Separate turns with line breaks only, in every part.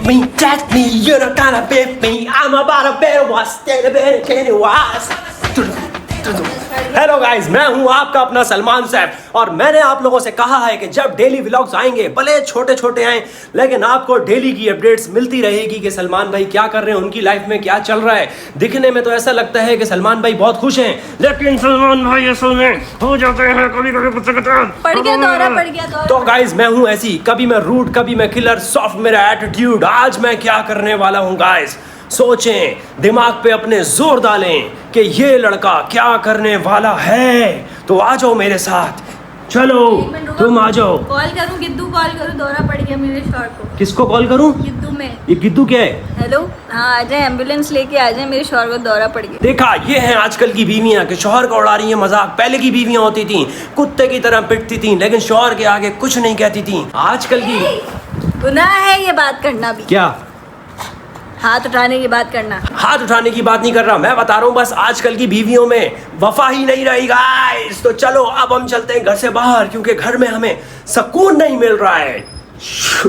me, touch me, you're not gonna beat me. I'm about a better one, stand a better can you watch. Hello guys, मैं हूं आपका अपना सलमान सैफ और मैंने आप लोगों से कहा है कि जब डेली व्लॉग्स आएंगे भले छोटे छोटे आएं लेकिन आपको डेली की अपडेट्स मिलती रहेगी कि सलमान भाई क्या कर रहे हैं, उनकी लाइफ में क्या चल रहा है। दिखने में तो ऐसा लगता है कि सलमान भाई बहुत खुश हैं, लेकिन सलमान भाई असल में हो जाते हैं कभी
पड़ गया।
तो गाइस मैं हूं ऐसी, कभी मैं रूड, कभी मैं किलर, सॉफ्ट मेरा एटीट्यूड। आज मैं क्या करने वाला हूं गाइस, सोचें, दिमाग पे अपने जोर डालें कि ये लड़का क्या करने वाला है। तो आ जाओ मेरे साथ, चलो तुम आ जाओ।
कॉल करूं गिद्दू, कॉल करूं, दौरा पड़ गया मेरे शौहर को।
किसको कॉल करूं?
गिद्दू में।
ये गिद्दू क्या है?
हेलो, हाँ आ जाए, एम्बुलेंस लेके आ जाए, मेरे शौहर को दौरा पड़ गया।
देखा, ये हैं आजकल की बीवियां कि शौहर का उड़ा रही है मजाक। पहले की बीवियां होती थी कुत्ते की तरह पिटती थी लेकिन शौहर के आगे कुछ नहीं कहती थी। आजकल की
गुनाह है ये बात करना भी।
क्या?
हाथ उठाने की बात करना।
हाथ उठाने की बात नहीं कर रहा, मैं बता रहा हूँ बस आजकल की बीवियों में वफा ही नहीं रही गाइस। तो चलो अब हम चलते हैं घर से बाहर, क्योंकि घर में हमें सुकून नहीं मिल रहा है।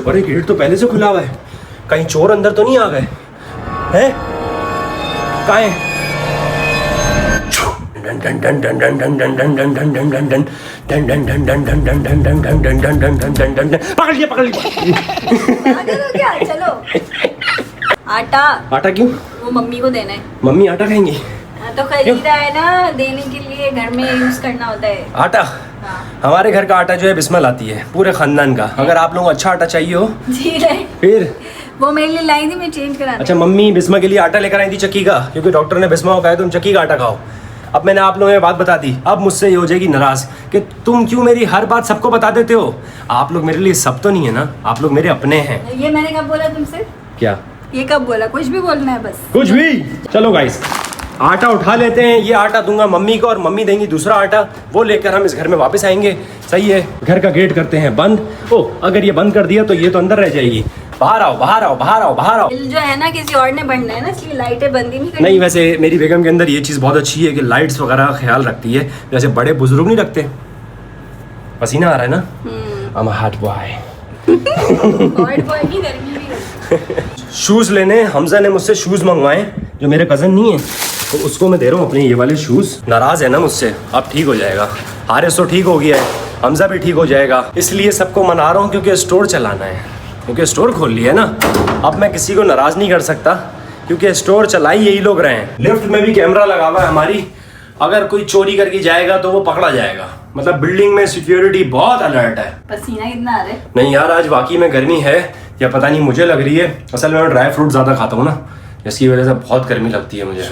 अरे गेट तो पहले से खुला हुआ है, कहीं चोर अंदर तो नहीं आ गए हैं? कहाँ है? पकड़ लिया, पकड़ लिया।
चलो आटा।
आटा क्यों?
वो मम्मी को देना है।
मम्मी आटा खाएंगी?
तो खरीदा है ना, देने के लिए घर में यूज करना होता है
आटा।
हाँ।
हमारे घर का आटा जो है बिस्मा लाती है, पूरे खानदान का। अगर आप लोगों को अच्छा आटा चाहिए हो
जी नहीं,
फिर
वो मेरे लिए लाई थी, मैं चेंज करा।
अच्छा, मम्मी बिस्मा के लिए आटा लेकर आई थी चक्की का, क्योंकि डॉक्टर ने बिस्मा को कहा है तुम चक्की का आटा खाओ। अब मैंने आप लोगों को बात बता दी, अब मुझसे ये हो जाएगी नाराज कि तुम क्यों मेरी हर बात सबको बता देते हो। आप लोग मेरे लिए सब तो नहीं है ना, आप लोग मेरे अपने हैं।
ये मैंने कब बोला तुमसे?
क्या?
ये कब बोला? कुछ भी बोलना है बस,
कुछ भी। चलो गाइस, आटा उठा लेते हैं। ये आटा दूंगा मम्मी को और मम्मी देंगी दूसरा आटा, वो लेकर हम इस घर में वापस आएंगे। सही है, घर का गेट करते हैं बंद। ओ, अगर ये बंद कर दिया तो ये तो अंदर रह जाएगी। बाहर आओ, बाहर आओ, बाहर आओ, बाहर आओ।
जो है ना किसी और ने बढ़ना है ना, इसलिए लाइटें बंद ही नहीं करनी।
नहीं, वैसे मेरी बेगम के अंदर ये चीज़ बहुत अच्छी है कि लाइट्स वगैरह का ख्याल रखती है, जैसे बड़े बुजुर्ग नहीं रखते। पसीना आ रहा है ना, I'm a hot boy।
की गर्मी भी
शूज़ लेने हमजा ने मुझसे शूज़ मंगवाए, जो मेरे कज़न नहीं है, तो उसको मैं दे रहा हूँ अपने ये वाले शूज़। नाराज़ है ना मुझसे, अब ठीक हो जाएगा। हारिस तो ठीक हो गया है, हमजा भी ठीक हो जाएगा। इसलिए सबको मना रहा हूँ क्योंकि स्टोर चलाना है, क्योंकि स्टोर खोल लिया है ना। अब मैं किसी को नाराज़ नहीं कर सकता क्योंकि स्टोर चलाई यही लोग रहे हैं। लिफ्ट में भी कैमरा लगा हुआ है हमारी, अगर कोई चोरी करके जाएगा तो वो पकड़ा जाएगा। मतलब बिल्डिंग में सिक्योरिटी बहुत अलर्ट है।
पसीना कितना आ रहा है?
नहीं यार, आज वाकई में गर्मी है या पता नहीं, मुझे लग रही है। असल में मैं ड्राई फ्रूट ज़्यादा खाता हूँ ना, इसकी वजह से बहुत गर्मी लगती है मुझे।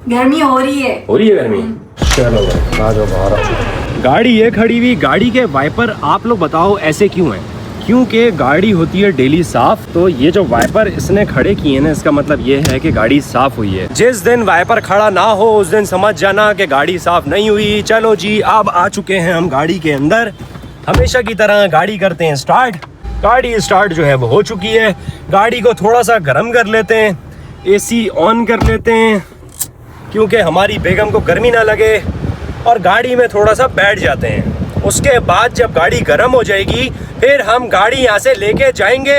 गर्मी हो रही है
गर्मी। चलो आ जाओ, बाहर आओ। गाड़ी ये खड़ी हुई, गाड़ी के वाइपर आप लोग बताओ ऐसे क्यों हैं? क्योंकि गाड़ी होती है डेली साफ, तो ये जो वाइपर इसने खड़े किए हैं ना, इसका मतलब ये है कि गाड़ी साफ हुई है। जिस दिन वाइपर खड़ा ना हो उस दिन समझ जाना कि गाड़ी साफ नहीं हुई। चलो जी, अब आ चुके हैं हम गाड़ी के अंदर। हमेशा की तरह गाड़ी करते हैं स्टार्ट। गाड़ी स्टार्ट जो है वो हो चुकी है। गाड़ी को थोड़ा सा गर्म कर लेते हैं, एसी ऑन कर लेते हैं क्योंकि हमारी बेगम को गर्मी ना लगे, और गाड़ी में थोड़ा सा बैठ जाते हैं। उसके बाद जब गाड़ी गर्म हो जाएगी फिर हम गाड़ी यहाँ से लेके जाएंगे।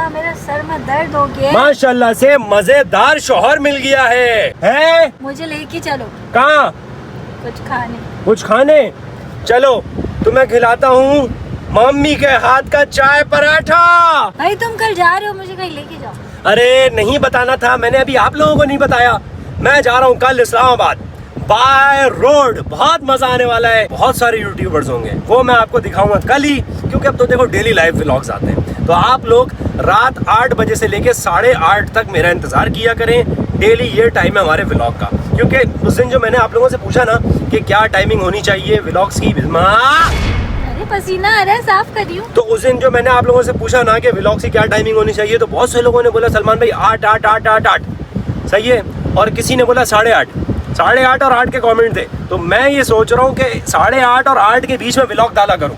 मेरा सर में दर्द हो गया।
माशाल्लाह से मजेदार शौहर मिल गया है?
मुझे लेके चलो।
कहाँ? कुछ खाने। चलो तुम्हें खिलाता हूँ मम्मी के हाथ का चाय पराठा।
भाई तुम कल जा रहे हो, मुझे कहीं लेके जाओ।
अरे नहीं बताना था, मैंने अभी आप लोगों को नहीं बताया। मैं जा रहा हूँ कल इस्लामाबाद बाय रोड, बहुत मजा आने वाला है। बहुत सारे यूट्यूबर्स होंगे, वो मैं आपको दिखाऊंगा कल ही, क्योंकि अब तो देखो डेली लाइव व्लॉग्स आते हैं। तो आप लोग रात 8 बजे से लेके 8:30 तक मेरा इंतजार किया करें। डेली ये टाइम है हमारे व्लॉग का, क्योंकि उस दिन जो मैंने आप लोगों से पूछा ना कि क्या टाइमिंग होनी चाहिए व्लॉग्स की,
अरे पसीना आ रहा है, साफ कर रही हूं।
तो उस दिन जो मैंने आप लोगों से पूछा ना कि व्लॉग्स की क्या टाइमिंग होनी चाहिए, तो बहुत से लोगों ने बोला सलमान भाई 8, 8, 8, 8, 8 सही है, और किसी ने बोला 8:30। 8:30 और 8 के कमेंट थे। तो मैं ये सोच रहा हूँ कि 8:30 और 8 के बीच में व्लॉग डाला करूँ।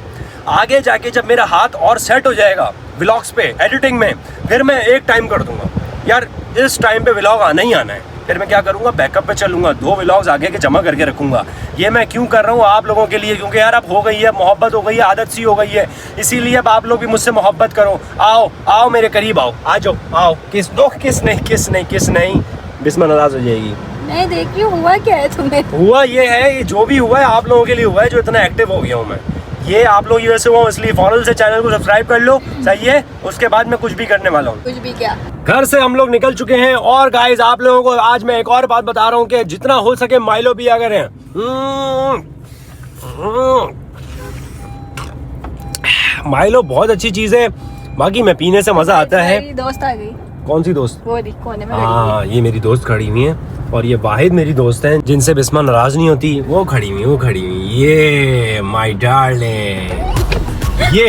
आगे जाके जब मेरा हाथ और सेट हो जाएगा व्लॉग्स पे, एडिटिंग में, फिर मैं एक टाइम कर दूंगा। यार इस टाइम पे व्लॉग आना ही आना है। फिर मैं क्या करूँगा, बैकअप पे चलूँगा, 2 व्लॉग्स आगे के जमा करके रखूँगा। ये मैं क्यों कर रहा हूँ, आप लोगों के लिए, क्योंकि यार अब हो गई है, मोहब्बत हो गई है, आदत सी हो गई है, इसीलिए अब आप लोग भी मुझसे मोहब्बत करो। आओ आओ मेरे करीब आओ, आ जाओ आओ। किस दो, किस नहीं बिस्मा नाराज हो जाएगी।
नहीं देख रही हूँ, हुआ क्या है तुम्हें?
हुआ ये है, ये जो भी हुआ है आप लोगों के लिए हुआ है, जो इतना एक्टिव हो गया हूँ मैं। ये आप लोग यूएसए हो इसलिए फौरन से चैनल को सब्सक्राइब कर लो, सही है। उसके बाद मैं कुछ भी करने वाला हूँ।
कुछ भी क्या? घर
से हम लोग निकल चुके हैं और गाइस आप लोगों को आज मैं एक और बात बता रहा हूँ कि जितना हो सके माइलो पिया करें। माइलो बहुत अच्छी चीज है, बाकी मैं पीने से मजा आता है।
मेरी दोस्त आ गई।
कौन सी दोस्त?
वो कोने में।
हाँ ये मेरी दोस्त खड़ी हुई है और ये वाहिद मेरी दोस्त हैं जिनसे बिस्मा नाराज नहीं होती। वो खड़ी हुई ये माय डार्लिंग। ये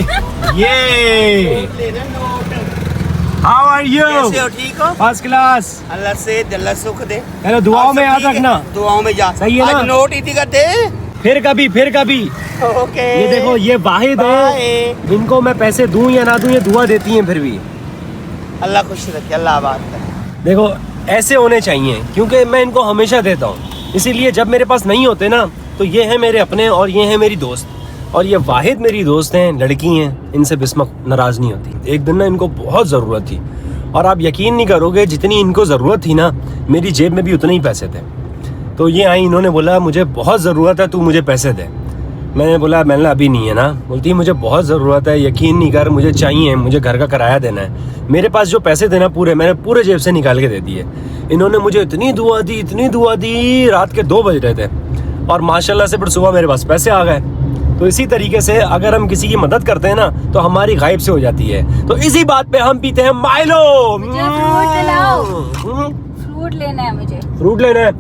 हाउ आर यू?
कैसे हो? ठीक हो?
First class.
अल्लाह से अल्लाह सुख दे।
हेलो, दुआओं में याद रखना।
दुआओं में जा।
सही है ना?
आज नोट इतनी का दे।
फिर कभी
ओके।
ये देखो ये वाहिद है, इनको मैं पैसे दूं या ना दूं ये दुआ देती हैं फिर भी।
अल्लाह खुश रखे, अल्लाह आबाद करे।
देखो ऐसे होने चाहिए क्योंकि मैं इनको हमेशा देता हूँ, इसीलिए जब मेरे पास नहीं होते ना तो ये है मेरे अपने और ये है मेरी दोस्त। और ये वाहिद मेरी दोस्त हैं, लड़की हैं, इनसे बिस्मा नाराज नहीं होती। एक दिन ना इनको बहुत ज़रूरत थी और आप यकीन नहीं करोगे जितनी इनको ज़रूरत थी ना मेरी जेब में भी उतने ही पैसे थे। तो ये आई, इन्होंने बोला मुझे बहुत ज़रूरत है, तू मुझे पैसे दे। मैंने बोला अभी नहीं है ना। बोलती है मुझे बहुत ज़रूरत है, यकीन नहीं कर, मुझे चाहिए, मुझे घर का किराया देना है। मेरे पास जो पैसे थे ना पूरे मैंने पूरे जेब से निकाल के दे दिए। इन्होंने मुझे इतनी दुआ दी, रात के 2 बज रहे थे और माशाल्लाह से फिर सुबह मेरे पास पैसे आ गए। तो इसी तरीके से अगर हम किसी की मदद करते हैं ना तो हमारी गायब से हो जाती है। तो इसी बात पे हम पीते हैं माइलो।
फ्रूट लेना है मुझे।
फ्रूट लेना है?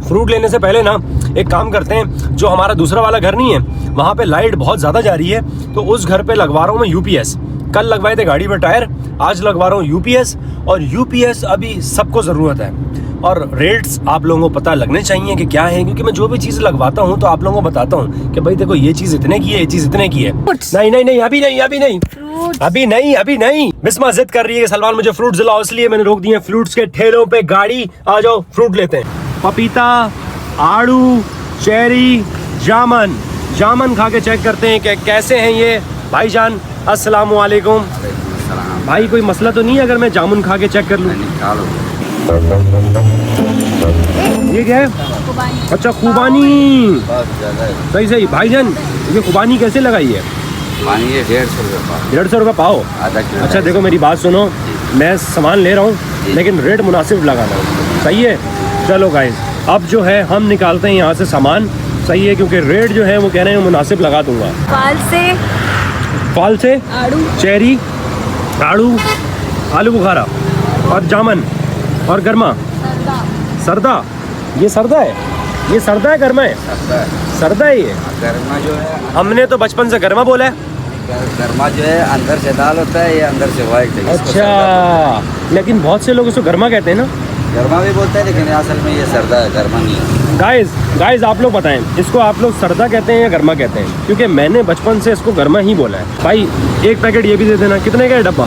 फ्रूट लेने से पहले ना एक काम करते हैं, जो हमारा दूसरा वाला घर नहीं है वहाँ पे लाइट बहुत ज़्यादा जा रही है, तो उस घर पे लगवा रहा हूँ मैं यूपीएस। कल लगवाए थे गाड़ी पे टायर, आज लगवा रहा हूँ यूपीएस। और यूपीएस अभी सबको ज़रूरत है और रेट्स आप लोगों को पता लगने चाहिए कि क्या है, क्योंकि मैं जो भी चीज़ लगवाता हूँ तो आप लोगों को बताता हूँ कि भाई देखो ये चीज़ इतने की है, ये चीज़ इतने की है। नहीं अभी नहीं। बिस्मा जिद कर रही है कि सलमान मुझे फ्रूट दिलाओ, इसलिए मैंने रोक दिए फ्रूट्स के ठेलों पे गाड़ी। आ जाओ फ्रूट लेते हैं। पपीता, आड़ू, चेरी, जामन खा के चेक करते हैं कि कैसे हैं ये। भाईजान अस्सलाम वालेकुम। भाई कोई मसला तो नहीं है अगर मैं जामुन खा के चेक कर लूँ? ये क्या है?
खुबानी।
अच्छा खुबानी, सही। भाईजान ये खुबानी कैसे लगाई है?
ये 150 रुपये पाव।
150 रुपये पाव?
आधा किलो।
अच्छा देखो मेरी बात सुनो, मैं सामान ले रहा हूँ लेकिन रेट मुनासिब लगाना, सही है? चलो गाइस अब जो है हम निकालते हैं यहाँ से सामान, सही है, क्योंकि रेट जो है वो कह रहे हैं मुनासिब लगा दूंगा। फाल से
आड़ू,
चेरी, आलू बुखारा और जामन और गर्मा। सरदा, ये सरदा है? ये सरदा है गर्मा है? सरदा है ये।
गर्मा जो है,
हमने तो बचपन से गर्मा बोला है।
गर्मा जो है अंदर से दाल होता है, ये अंदर से व्हाइट है।
अच्छा, लेकिन बहुत से लोग इसको गर्मा कहते हैं ना?
गर्मा भी बोलते हैं लेकिन असल में ये सरदा है, गर्मा नहीं है।
गाइस आप लोग बताएं इसको आप लोग सरदा कहते हैं या गर्मा कहते हैं? क्योंकि मैंने बचपन से इसको गर्मा ही बोला है। भाई एक पैकेट ये भी दे देना। कितने का है डब्बा?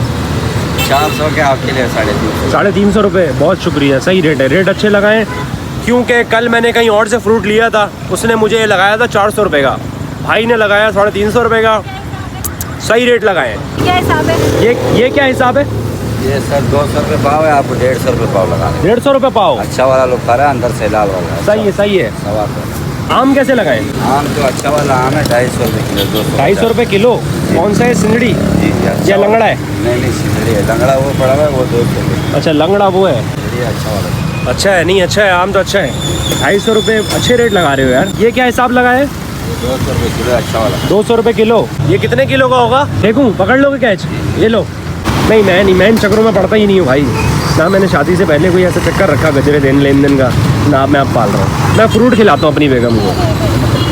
400 के आपके लिए 350।
350 रुपये, बहुत शुक्रिया, सही रेट है। रेट अच्छे लगाएं क्योंकि कल मैंने कहीं और से फ्रूट लिया था, उसने मुझे लगाया था 400 रुपये का, भाई ने लगाया 350 रुपये का। सही रेट लगाएं।
क्या हिसाब है?
ये क्या हिसाब है?
ये सर 200 रुपये पाव है, आपको 150 रुपये पाव लगा दें।
150 रुपये पाव?
अच्छा वाला लोग खा रहा है, अंदर से लाल वाला।
सही है।
सवा रुपये।
आम कैसे लगाएं?
आम तो अच्छा वाला आम है 250 रुपये किलो।
250 रुपये किलो? कौन सा है, सिंदड़ी या लंगड़ा है?
नहीं सिंदड़ी है, लंगड़ा वो पड़ा हुआ है वो 200 रुपये।
अच्छा लंगड़ा वो है,
ये अच्छा वाला।
अच्छा है, नहीं अच्छा है, आम तो अच्छा है। 250 रुपये अच्छे रेट लगा रहे हो यार। ये क्या हिसाब लगा है?
200 रुपये किलो, अच्छा वाला।
200 रुपये किलो। ये कितने किलो का होगा? देखूँ, पकड़ लोगे कैच? ये लो। नहीं मैं इन चक्करों में पड़ता ही नहीं हूँ भाई, ना मैंने शादी से पहले कोई ऐसा चक्कर रखा गजरे लेन देन का, ना मैं अब पाल रहा हूँ। मैं फ्रूट खिलाता हूँ अपनी बेगम को।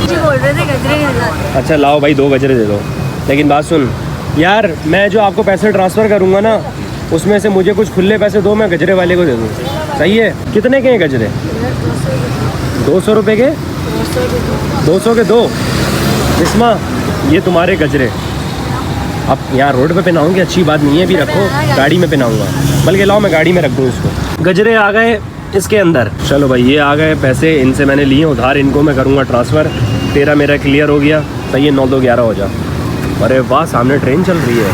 बोल रहे थे गजरे खिलाते।
अच्छा लाओ भाई 2 गजरे दे दो। लेकिन बात सुन यार, मैं जो आपको पैसे ट्रांसफ़र करूँगा ना उसमें से मुझे कुछ खुले पैसे दो, मैं गजरे वाले को दे दूँ, सही है? कितने के हैं गजरे? 200 रुपये के? 200 के 2। बिस्मा ये तुम्हारे गजरे। अब यहाँ रोड पे पहनाऊंगी अच्छी बात नहीं है, अभी रखो, गाड़ी में पहनाऊंगा। बल्कि लाओ मैं गाड़ी में रख दूँ इसको। गजरे आ गए इसके अंदर। चलो भाई ये आ गए पैसे, इनसे मैंने लिए उधार, इनको मैं करूँगा ट्रांसफ़र। तेरा मेरा क्लियर हो गया, सही है, 9 2 11 हो जा। अरे वाह, सामने ट्रेन चल रही है।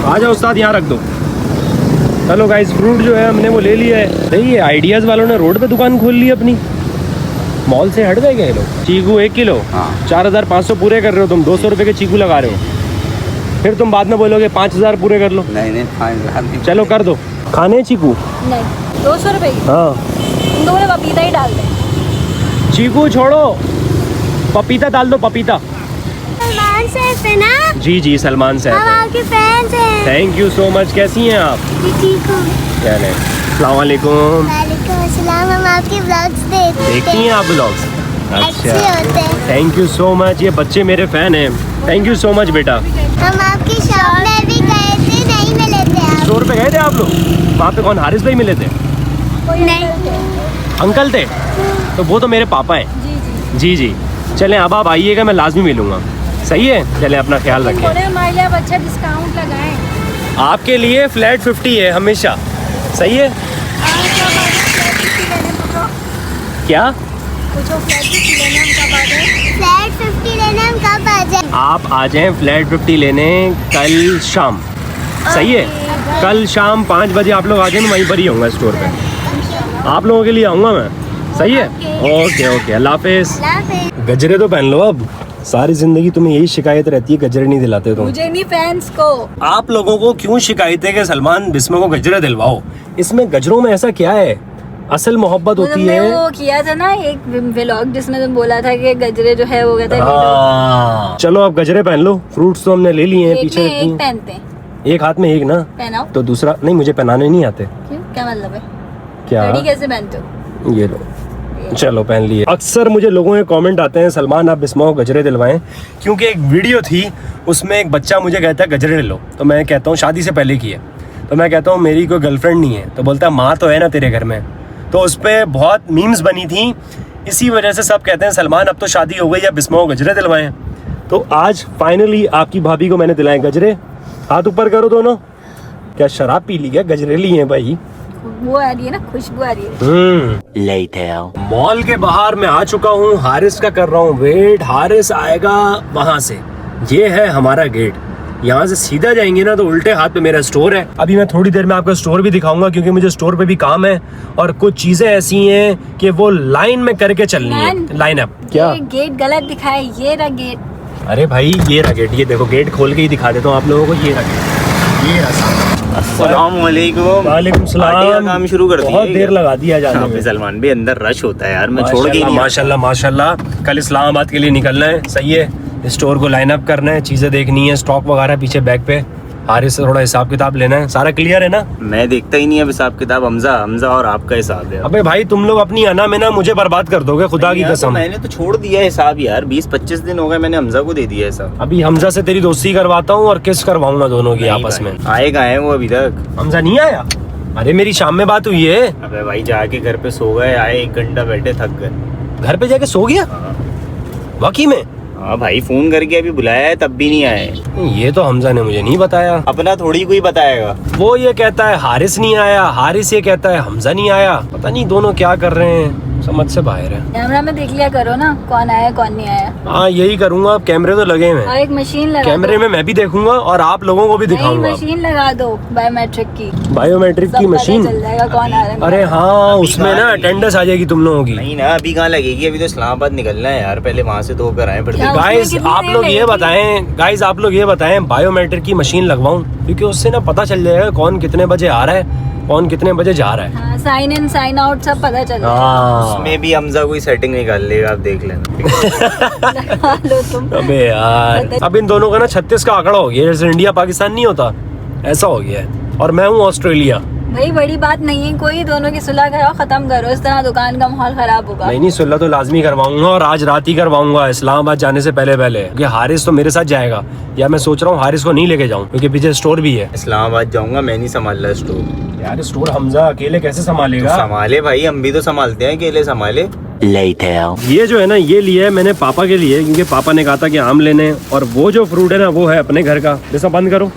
आ जाओ उस्ताद, यहाँ रख दो। चलो गाइस, फ्रूट जो है हमने वो ले लिया है। नहीं, ये आइडियाज़ वालों ने रोड पे दुकान खोल ली अपनी, मॉल से हट गए क्या ये लोग। चीकू 1 किलो,
हाँ।
4500 पूरे कर रहे हो तुम, 200 रुपये के चीकू लगा रहे हो। फिर तुम बाद में बोलोगे 5000 पूरे कर लो।
नहीं 5,000 नहीं।
चलो कर दो। खाने हैं चीकू?
नहीं, 200 रुपए की।
हाँ,
तुम दोनों पपीता ही डाल दें।
चीकू छोड़ो, पपीता डाल दो, पपीता।
सलमान सैफ है ना?
जी जी, सलमान
हम
सैफ।
आपके फैंस हैं।
Thank you so much. कैसी हैं आप?
ठीक हूँ।
क्या है? अस्सलाम वालेकुम।
वालेकुम अस्सलाम। हम आपके ब्लॉग्स
देखती हैं आप ब्लॉग्स?
अच्छे होते हैं।
Thank you so much. ये बच्चे मेरे फ़ैन हैं। थैंक यू सो मच बेटा।
हम आपकी शॉप में भी गए थे, नहीं मिले थे आप।
स्टोर पे गए थे आप लोग? वहाँ पे कौन, हारिस भाई मिले थे?
नहीं।
अंकल थे? तो वो तो मेरे पापा हैं। जी जी। चलें, अब आप आइएगा, मैं लाजमी मिलूँगा। सही है, चलें, अपना ख्याल रखें।
हमारे लिए अच्छा डिस्काउंट लगाएं।
आपके लिए फ्लैट 50 है हमेशा। सही है। क्या?
पूछो फ्लैट 50 लेने हम कब आ जाएं?
फ्लैट 50 लेने हम कब आ जाए?
आप आ जाएं फ्लैट 50 लेने कल शाम। सही है, कल शाम 5 बजे आप लोग आ जाए, मैं वहीं पर ही आऊँगा स्टोर पे। आप लोगों के लिए आऊँगा मैं। सही है, ओके ओके, अल्लाह हाफिज़। गजरे तो पहन लो अब, सारी जिंदगी तुम्हें यही शिकायत रहती है गजरे नहीं दिलाते तुम।
मुझे नहीं, फैंस को।
आप लोगों को क्यों शिकायत है कि सलमान बिस्मा को गजरे दिलवाओ? इसमें गजरों में ऐसा क्या है? असल मोहब्बत होती
तुमने
है।
वो किया था ना एक व्लॉग जिसमें तुम बोला था कि गजरे जो है वो कहता है
हाँ। चलो अब गजरे पहन लो, फ्रूट्स तो हमने ले लिए हैं,
एक
पीछे
में
रखती
एक
हैं।
पहनते हैं।
एक हाथ में एक ना,
पहनाओ।
तो दूसरा नहीं, मुझे पहनाने नहीं आते।
क्यों, क्या मतलब है?
क्या?
घड़ी कैसे पहनते हो?
ये लो, चलो पहन लिए। अक्सर मुझे लोगों के कमेंट आते हैं, सलमान आप बिस्मा को गजरे दिलवाएं, क्योंकि एक वीडियो थी उसमें एक बच्चा मुझे कहता है गजरे ले लो, तो मैं कहता हूँ शादी से पहले की है, तो मैं कहता हूँ मेरी कोई गर्लफ्रेंड नहीं है, तो बोलता है माँ तो है ना तेरे घर में। तो उस पर बहुत मीम्स बनी थी, इसी वजह से सब कहते हैं सलमान अब तो शादी हो गई, या बिस्मा को गजरे दिलवाएं। तो आज फाइनली आपकी भाभी को मैंने दिलाए गजरे। हाथ ऊपर करो दोनों। क्या शराब पी ली क्या? गजरे लिए हैं भाई।
वो आ रही है ना, खुशबू आ रही है।
मॉल के बाहर मैं आ चुका हूँ, हारिस का कर रहा हूँ वेट। हारिस आएगा वहां से, ये है हमारा गेट। यहाँ से सीधा जाएंगे ना तो उल्टे हाथ पे मेरा स्टोर है। अभी मैं थोड़ी देर में आपका स्टोर भी दिखाऊंगा, क्योंकि मुझे स्टोर पे भी काम है और कुछ चीजें ऐसी हैं कि वो लाइन में करके चलनी है। Line up. क्या?
ये गेट गलत दिखा है, ये रहा गेट।
अरे भाई ये रहा गेट, ये देखो गेट खोल के ही दिखा देता हूँ आप लोगों को। ये रहा गेट, ये रहा सामने।
अस्सलामुअलैकुम।
वालेकुम सलाम।
पार्टी का काम शुरू कर दिया।
बहुत देर लगा दिया जाने में।
सलमान भी अंदर रश होता है यार, मैं छोड़ के ही नहीं।
माशाल्लाह माशाल्लाह। कल इस्लामाबाद के लिए निकलना है। सही है, स्टोर को लाइन अप करना है, चीजें देखनी है, स्टॉक वगैरह पीछे बैग पे। हारिस से थोड़ा हिसाब किताब लेना है। सारा क्लियर है ना?
मैं देखता ही नहीं अब हिसाब किताब। हमजा और आपका हिसाब है।
अबे भाई तुम लोग अपनी अना में ना मुझे बर्बाद कर दोगे, खुदा की
यार, तो
कसम।
मैंने तो छोड़ दिया हिसाब यार, 20-25 दिन हो गए मैंने हमजा को दे दिया हिसाब।
अभी हमजा से तेरी दोस्ती करवाता हूँ और किस करवाऊंगा दोनों की
नहीं
आपस
भाई,
में।
आएगा है वो अभी तक?
हमजा नहीं आया? अरे मेरी शाम में बात हुई है।
अबे भाई जाके घर पे सो गए, आए 1 घंटा बैठे, थक गए।
घर पे जाके सो गया? वाकई में?
हाँ भाई, फोन करके अभी बुलाया है तब भी नहीं आए।
ये तो हमजा ने मुझे नहीं बताया।
अपना थोड़ी कोई बताएगा।
वो ये कहता है हारिस नहीं आया, हारिस ये कहता है हमजा नहीं आया। पता नहीं दोनों क्या कर रहे हैं, समझ से बाहर है।
कैमरा में देख लिया करो ना कौन आया कौन नहीं आया।
हाँ यही करूंगा, अब कैमरे तो लगे हुए
और
हैं।
एक मशीन लगा
कैमरे
दो।
में मैं भी देखूंगा और आप लोगों को भी
नई
दिखाऊंगा।
मशीन लगा दो बायोमेट्रिक की,
बायोमेट्रिक
सब
की
पता
मशीन।
चल जाएगा कौन आ रहा है।
अरे हाँ,
अभी
उसमें
कहाँ
ना
लगेगी?
अटेंडेंस आ जाएगी तुम लोगों की।
नहीं ना, अभी कहाँ लगेगी? अभी तो इस्लामाबाद निकलना है यार, पहले वहाँ से तो होकर आए फिर।
क्या?
गाइस
उसमें कितनी
आप
देर
लोग ये
लगेगी?
बताएं, गाइस आप लोग ये बताएं बायोमेट्रिक की मशीन लगवाऊं, क्योंकि उससे ना पता चल जाएगा कौन कितने बजे आ रहा है, कौन कितने बजे जा रहा है।
हाँ, साइन इन साइन आउट सब पता चल जाएगा।
हाँ
उसमें भी हमजा कोई सेटिंग निकाल लेगा, आप देख लेना।
लगा लो तुम।
अबे यार, अब इन दोनों का ना 36 का आंकड़ा हो गया, जैसे इंडिया पाकिस्तान नहीं होता ऐसा हो गया है। और मैं हूँ ऑस्ट्रेलिया।
भाई बड़ी बात नहीं है कोई, दोनों की सुलह कराओ, खत्म करो, इस तरह दुकान का माहौल खराब होगा।
नहीं सुलह तो लाजमी करवाऊंगा, और आज रात ही करवाऊंगा इस्लामाबाद जाने से पहले क्योंकि हारिस तो मेरे साथ जाएगा, या मैं सोच रहा हूँ हारिस को नहीं लेके जाऊँ क्योंकि पीछे स्टोर भी है।
इस्लामाबाद जाऊंगा, मैं नहीं संभाल रहा स्टोर।
यार स्टोर हमजा अकेले कैसे संभालेगा?
संभाले भाई, हम भी तो संभालते हैं, अकेले संभाले।
ये जो है ना, ये लिया है मैंने पापा के लिए, क्योंकि पापा ने कहा था कि आम लेने, और वो जो फ्रूट है ना वो है अपने घर का। जैसा बंद करो,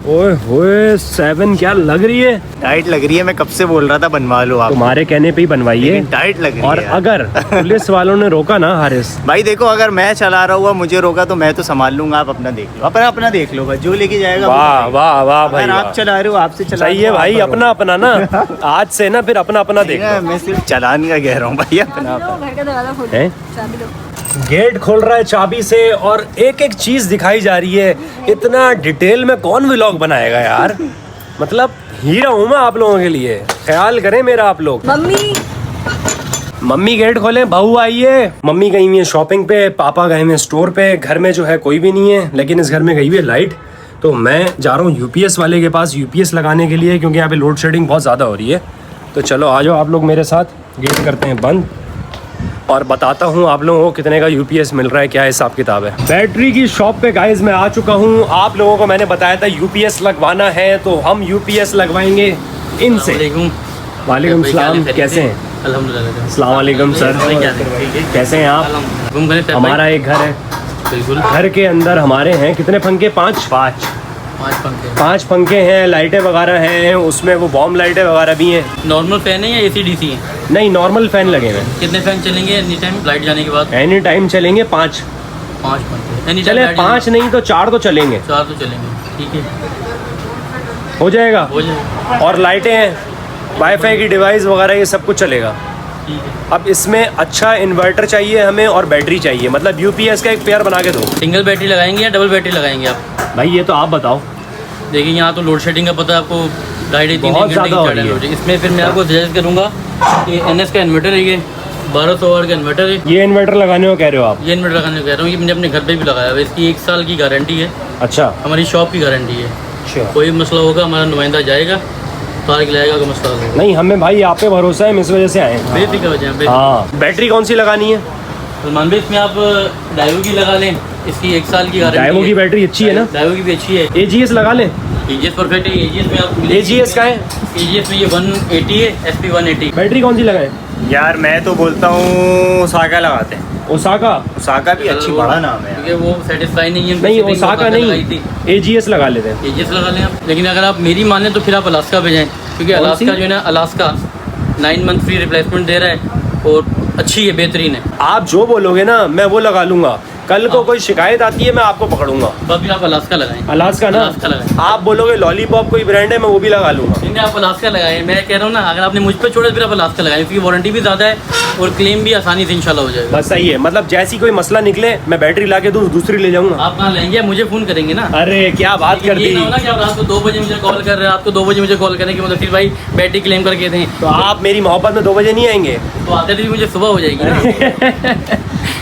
ओए होए 7 क्या लग रही है?
टाइट लग रही है, मैं कब से बोल रहा था बनवा लो आप,
तुम्हारे कहने पे ही बनवाइए।
लेकिन टाइट लग रही
और
है यार।
अगर पुलिस वालों ने रोका ना हारिस,
भाई देखो, अगर मैं चला रहा हुआ मुझे रोका तो मैं तो संभाल लूंगा, आप अपना देख लो, अपना देख लो भाई, जो लेके जाएगा वो
वाह
करेगा।
वाह वाह भाई
अगर
वाह।
आप चला रहे हो आपसे चला
सही है भाई, अपना अपना ना आज से ना फिर अपना अपना देख लो।
मैं सिर्फ चलान का कह रहा हूँ भाई, अपना
चाबी दो, घर का दरवाजा खोलो,
हैं?
चाबी दो।
गेट खोल रहा है चाबी से और एक एक चीज दिखाई जा रही है। इतना डिटेल में कौन व्लॉग बनाएगा यार, मतलब हीरो हूँ मैं आप लोगों के लिए, ख्याल करें मेरा आप लोग।
मम्मी
मम्मी गेट खोले, बहू आई है। मम्मी गई हुई है शॉपिंग पे, पापा गए हुए स्टोर पे, घर में जो है कोई भी नहीं है, लेकिन इस घर में गई हुई है लाइट। तो मैं जा रहा हूँ यूपीएस वाले के पास यूपीएस लगाने के लिए, क्योंकि यहाँ पे लोड शेडिंग बहुत ज़्यादा हो रही है। तो चलो आ जाओ आप लोग मेरे साथ, गेट करते हैं बंद और बताता हूँ आप लोगों को कितने का यूपीएस मिल रहा है, क्या हिसाब किताब है। बैटरी की शॉप पे गाइस मैं आ चुका हूँ। आप लोगों को मैंने बताया था यूपीएस लगवाना है, तो हम यूपीएस लगवाएंगे इनसे। वालेकुम सलाम, कैसे हैं?
अल्हम्दुलिल्लाह।
अस्सलाम वालेकुम सर, कैसे हैं आप? हमारा एक घर है,
बिल्कुल
घर के अंदर हमारे हैं कितने पंखे? पाँच पंखे हैं, लाइटें वगैरह हैं, उसमें वो बॉम्ब लाइटें वगैरह भी हैं।
नॉर्मल फैन है या एसी डीसी है?
नहीं, नॉर्मल फैन लगे हुए हैं।
कितने फैन चलेंगे एनी टाइम लाइट जाने के बाद?
एनी टाइम चलेंगे 5।
5 पंखे एनी
चले 5 नहीं तो 4 तो चलेंगे,
4 तो चलेंगे, ठीक है,
हो जाएगा।
हो जाएगा,
और लाइटें हैं, वाईफाई की डिवाइस वगैरह ये सब कुछ चलेगा।
ठीक है।
अब इसमें अच्छा इन्वर्टर चाहिए हमें और बैटरी चाहिए, मतलब यूपीएस का एक पेयर बना के दो।
सिंगल बैटरी लगाएंगे या डबल बैटरी लगाएंगे आप?
भाई ये तो आप बताओ।
देखिए यहाँ तो लोड शेडिंग का पता है आपको, 2.5-3
बहुत
घंटे
ज़्यादा हो रही है।
की इसमें फिर मैं आपको सजेस्ट करूँगा कि NS का इन्वर्टर है, ये 1200 वाट का इन्वर्टर है।
ये इन्वर्टर लगाने को कह रहे हो आप?
ये इन्वर्टर लगाने को कह रहा हूँ, ये मैंने अपने घर पे भी लगाया है। इसकी 1 साल की गारंटी है,
अच्छा
हमारी शॉप की गारंटी है।
अच्छा।
कोई मसला होगा हमारा नुमाइंदा जाएगा, तारक लाएगा, कोई मसला होगा।
नहीं, हमें भाई आप पे भरोसा है, हम इस वजह से आए हैं।
बेफिक्र हो जाए।
हाँ, बैटरी कौन सी लगानी है?
सलमान भाई इसमें आप डाइवो की लगा लें, इसकी 1 साल की गारंटी है।
डाइवो की बैटरी अच्छी है ना?
डाइवो की भी अच्छी है।
एजीएस लगा लें?
एजीएस परफेक्ट है। एजीएस में आप
एजीएस का है?
एजीएस में ये 180 है, SP 180।
बैटरी कौन सी लगाएं?
यार मैं तो बोलता हूँ ओसाका लगाते हैं।
ओसाका?
ओसाका भी अच्छी, बड़ा नाम है यार।
क्योंकि वो सेटिस्फाई नहीं है।
नहीं, ओसाका नहीं, एजीएस लगा लेते हैं।
एजीएस लगा लें आप, लेकिन अगर आप मेरी माने तो फिर आप अलास्का पे जाएं, क्योंकि
कौन सी?
अलास्का जो है ना, अलास्का 9 मंथ फ्री रिप्लेसमेंट दे रहा है और अच्छी है, बेहतरीन है।
आप जो बोलोगे ना मैं वो लगा लूंगा। कल को कोई शिकायत आती है मैं आपको पकड़ूंगा।
तो फिर आप अलास्का लगाएं।
अलास्का ना?
अलास्का लगाएं।
आप बोलोगे लॉलीपॉप कोई ब्रांड है, मैं वो भी लगा लूंगा।
नहीं, आप अलास्का लगाएं। मैं कह रहा हूँ ना, अगर आपने मुझ पे छोड़ा फिर आप अलास्का लगाएं, क्योंकि वारंटी भी ज़्यादा है और क्लेम भी आसानी से इंशाल्लाह हो जाएगा।
बस सही है, मतलब जैसी कोई मसला निकले मैं बैटरी ला के दूसरी ले जाऊंगा।
आप कहाँ लेंगे? मुझे फ़ोन करेंगे ना।
अरे क्या बात कर
ये
दी।
ना हो ना कि आप रात को 2 बजे मुझे कॉल कर रहे हैं, आपको 2 बजे मुझे कॉल करें कि मतलब फिर भाई बैटरी क्लेम करके दें,
तो आप मेरी मोहब्बत में 2 बजे नहीं आएंगे?
तो आते भी मुझे सुबह हो जाएगी ना।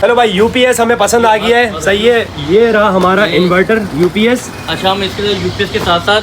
चलो भाई, यूपीएस हमें पसंद आ गया है, सही है। ये रहा हमारा इन्वर्टर यूपीएस।
अच्छा, हम इसके यूपीएस के साथ साथ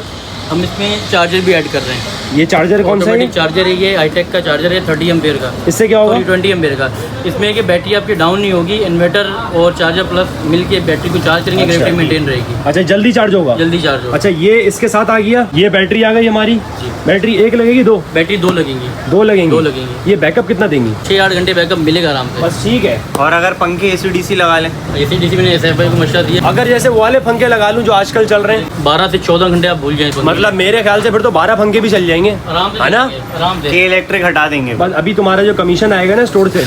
हम इसमें चार्जर भी ऐड कर रहे हैं।
ये चार्जर कौन सा है?
ऑटोमेटिक चार्जर है, ये हाईटेक का चार्जर है, 30 एम्पेयर का।
इससे क्या होगा?
20 एम्पेयर का। इसमें है कि बैटरी आपकी डाउन नहीं होगी, इन्वर्टर और चार्जर प्लस मिलके बैटरी को चार्ज करेंगे,
अच्छा।
ग्रेविटी मेंटेन रहेगी,
अच्छा, जल्दी चार्ज होगा?
जल्दी चार्ज होगा।
अच्छा, ये इसके साथ आ गया। ये बैटरी आ गई हमारी।
जी।
बैटरी एक लगेगी? 2?
बैटरी 2 लगेंगी।
2 लगेंगी?
2 लगेंगी।
ये बैकअप कितना देंगी?
6-8 घंटे बैकअप मिलेगा आराम से।
बस ठीक है।
और अगर पंखे ACDC लगा लें?
ACDC मैंने SFI को मशवरा दिया,
अगर जैसे वो वाले पंखे लगा लूं जो आजकल चल रहे हैं,
12 से 14 घंटे आप भूल जाएं।
मतलब मेरे ख्याल से फिर तो 12 पंखे भी चल जाएंगे,
आराम से
है ना?
आराम से।
के इलेक्ट्रिक हटा देंगे।
बस अभी तुम्हारा जो कमीशन आएगा ना स्टोर से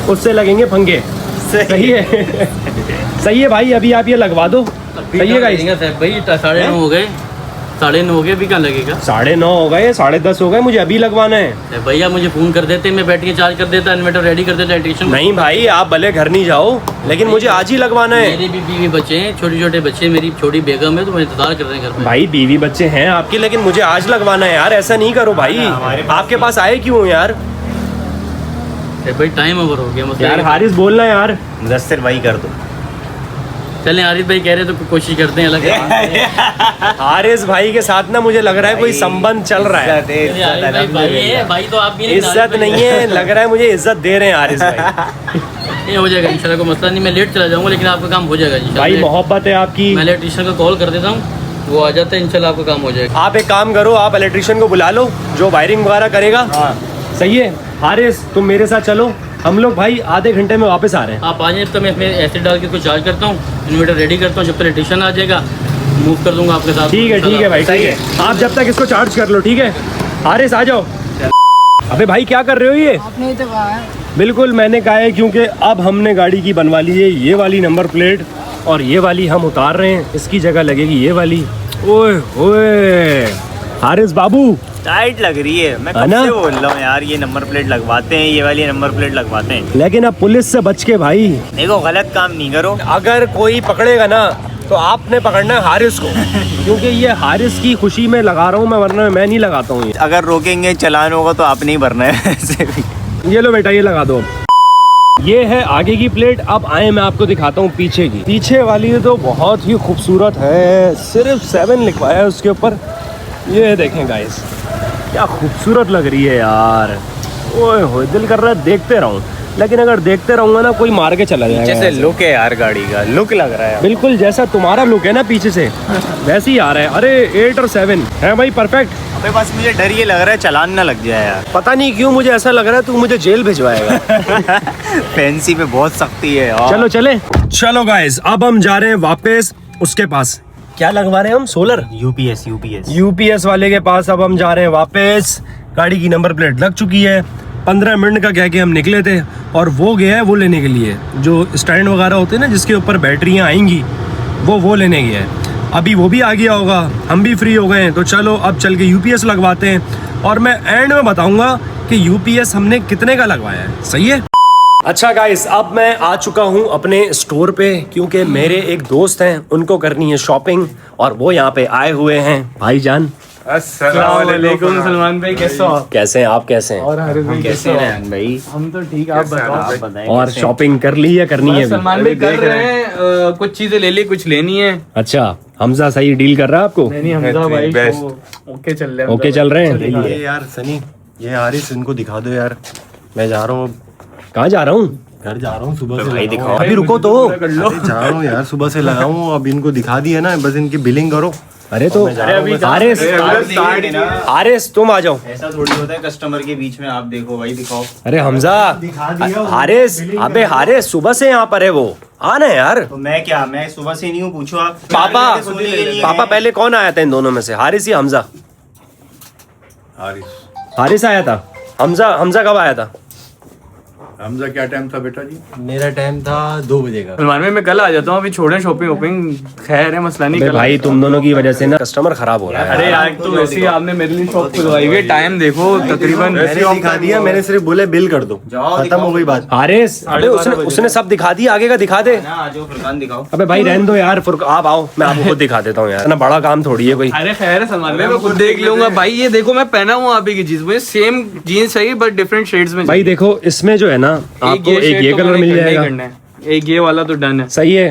उससे लगेंगे पंखे। सही है। सही है भाई, अभी आप ये लगवा दो। सही है गाइस?
भाई 9:30 हो गए, 9:30 हो गए, अभी कहाँ लगेगा?
9:30 हो गए, 10:30 हो गए, मुझे अभी लगवाना है।
भैया मुझे फ़ोन कर देते, मैं बैटरी चार्ज कर देता, इन्वर्टर रेडी कर देता, इलेक्ट्रिशियन।
नहीं भाई, आप भले घर नहीं जाओ, लेकिन मुझे आज ही लगवाना है।
मेरे भी बीवी बच्चे हैं, छोटे छोटे बच्चे, मेरी छोटी बेगम है, तो मैं इंतजार कर रहे हैं घर पे।
भाई बीवी बच्चे हैं आपके, लेकिन मुझे आज लगवाना है यार, ऐसा नहीं करो भाई। आपके पास आए क्यों यार?
भाई टाइम ओवर हो गया मतलब
यार हारिस बोलना है यार।
मुदस्सिर भाई कर दो।
चलें, आरिफ भाई कह रहे तो कोशिश करते हैं अलग।
हारिस भाई के साथ ना मुझे लग रहा है कोई संबंध चल रहा है।
भाई तो आप भी
इज्जत नहीं है, लग रहा है मुझे इज्जत दे रहे हैं हारिस भाई।
ये हो जाएगा इंशाल्लाह, कोई मसला नहीं। मैं लेट चला जाऊंगा लेकिन आपका काम हो जाएगा इंशाल्लाह।
भाई मोहब्बत है आपकी।
मैं इलेक्ट्रिशियन को कॉल कर देता हूँ, वो आ जाता है, इंशाल्लाह आपका काम हो जाएगा।
आप एक काम करो, आप इलेक्ट्रिशियन को बुला लो जो वायरिंग वगैरह करेगा। सही है हारिस, तुम मेरे साथ चलो, हम लोग भाई आधे घंटे में वापस आ रहे हैं।
आप आ जाए तो मैं इसमें एसिड डाल के इसको चार्ज करता हूँ, इन्वर्टर रेडी करता हूँ, जब तक इलेक्ट्रिशियन आ जाएगा मूव कर दूंगा आपके साथ।
ठीक है भाई, ठीक है। आप जब तक इसको चार्ज कर लो, ठीक है। हारिस आ जाओ। अबे भाई क्या कर रहे हो ये?
आपने तो कहा है।
बिल्कुल मैंने कहा है, क्योंकि अब हमने गाड़ी की बनवा ली है ये वाली नंबर प्लेट, और ये वाली हम उतार रहे हैं, इसकी जगह लगेगी ये वाली। ओए ओए हारिस बाबू,
टाइट लग रही है। मैं
है
कब
ना?
से बोल रहा हूँ यार, ये नंबर प्लेट लगवाते हैं, ये वाली नंबर प्लेट लगवाते हैं।
लेकिन अब पुलिस से बच के भाई,
देखो गलत काम नहीं करो।
अगर कोई पकड़ेगा ना तो आपने पकड़ना है हारिस को, क्योंकि ये हारिस की खुशी में लगा रहा हूँ मैं, वरना मैं नहीं लगाता हूँ ये।
अगर रोकेंगे चलान होगा तो आपने ही भरना है ऐसे भी।
ये लो बेटा, ये लगा दो। ये है आगे की प्लेट। अब आए मैं आपको दिखाता हूँ पीछे की। पीछे वाली तो बहुत ही खूबसूरत है, सिर्फ 7 लिखवाया है उसके ऊपर। ये देखें गाइस, क्या खूबसूरत लग रही है यार। ओए होए, दिल कर रहा है देखते रहूं, लेकिन अगर देखते रहूंगा ना कोई मार के चला जाएगा।
जैसे लुक है यार, गाड़ी का लुक लग रहा है
बिल्कुल जैसा तुम्हारा लुक है ना पीछे से, वैसे ही आ रहा है। अरे 8 और 7 है भाई, परफेक्ट।
अबे बस मुझे डर ये लग रहा है चलान ना लग जाए यार।
पता नहीं क्यों मुझे ऐसा लग रहा है तू मुझे जेल भिजवाएगा।
फैंसी पे बहुत सख्ती है यार।
चलो चले, चलो गाइस, अब हम जा रहे हैं वापस उसके पास। क्या लगवा रहे हैं हम? सोलर यूपीएस वाले के पास अब हम जा रहे हैं वापस। गाड़ी की नंबर प्लेट लग चुकी है। 15 मिनट का कह के हम निकले थे, और वो गया है वो लेने के लिए, जो स्टैंड वगैरह होते हैं ना जिसके ऊपर बैटरियां आएंगी, वो लेने गया है। अभी वो भी आ गया होगा, हम भी फ्री हो गए हैं, तो चलो अब चल के यूपीएस लगवाते हैं, और मैं एंड में बताऊंगा कि यूपीएस हमने कितने का लगवाया है। सही है? अच्छा गाइस, अब मैं आ चुका हूँ अपने स्टोर पे, क्योंकि मेरे एक दोस्त हैं, उनको करनी है शॉपिंग, और वो यहाँ पे आए हुए हैं। भाईजान
अस्सलामुअलैकुम सलमान भाई, कैसे हो?
कैसे हैं आप? कैसे हैं?
और हारिस भाई कैसे हो?
भाई
हम तो ठीक, आप बताओ।
बताएं
और शॉपिंग कर ली या करनी है अभी?
सलमान भाई कर रहे हैं, कुछ चीजें ले ली, कुछ लेनी है।
अच्छा, हमजा सही डील कर रहा है आपको?
नहीं हमजा भाई ओके चल रहे हैं।
ओके चल रहे हैं।
ये यार सनी, ये हारिस, इनको दिखा दो यार। मैं जा रहा हूँ,
कहाँ जा रहा हूँ?
घर जा रहा हूँ। सुबह से
भाई
लगाऊं।
दिखाओ।
अभी रुको तो।
अरे जा रहा हूँ यार, सुबह से लगाऊं। अब इनको दिखा दिया ना, बस इनकी बिलिंग करो।
अरे तो हारिस, हारिस तुम आ जाओ।
ऐसा थोड़ी होता है कस्टमर के बीच में। आप देखो भाई, दिखाओ।
अरे हमजा, हारिस, अबे हारिस सुबह से यहाँ पर है वो, आना है यार।
तो मैं क्या, मैं सुबह से नहीं हूँ, पूछो आप।
पापा पहले कौन आया था इन दोनों में से, हारिस या हमजा? हारिस आया था। हमजा कब आया था?
हमजा क्या टाइम था बेटा जी? मेरा टाइम था 2 बजे का।
सलमान भाई मैं कल आ जाता हूँ, अभी छोड़े शॉपिंग वॉपिंग, खैर है मसला नहीं।
बे भाई तुम दोनों की वजह से ना कस्टमर खराब हो रहा है।
अरे यार तो वैसे ही आपने मेरे लिए शॉप खुलवाई हुई है, टाइम देखो तकरीबन।
मैंने दिखा दिया, मैंने सिर्फ बोले बिल कर दो, खत्म हो गई बात।
हारिस, अबे उसने सब दिखा दिया, आगे का दिखा दे।
फुरकान दिखाओ।
अबे भाई रहने दो यार, आप आओ, मैं आपको खुद दिखा देता हूँ यार, ना बड़ा काम थोड़ी है कोई।
अरे खैर है सलमान भाई, मैं खुद देख लूंगा भाई। ये देखो मैं पहना हूँ आप ही की चीज, मुझे सेम जीन्स चाहिए बट डिफरेंट शेड्स में।
भाई देखो इसमें जो है ना, आपको एक ये कलर मिल जाएगा,
एक ये वाला तो डन है।
सही है।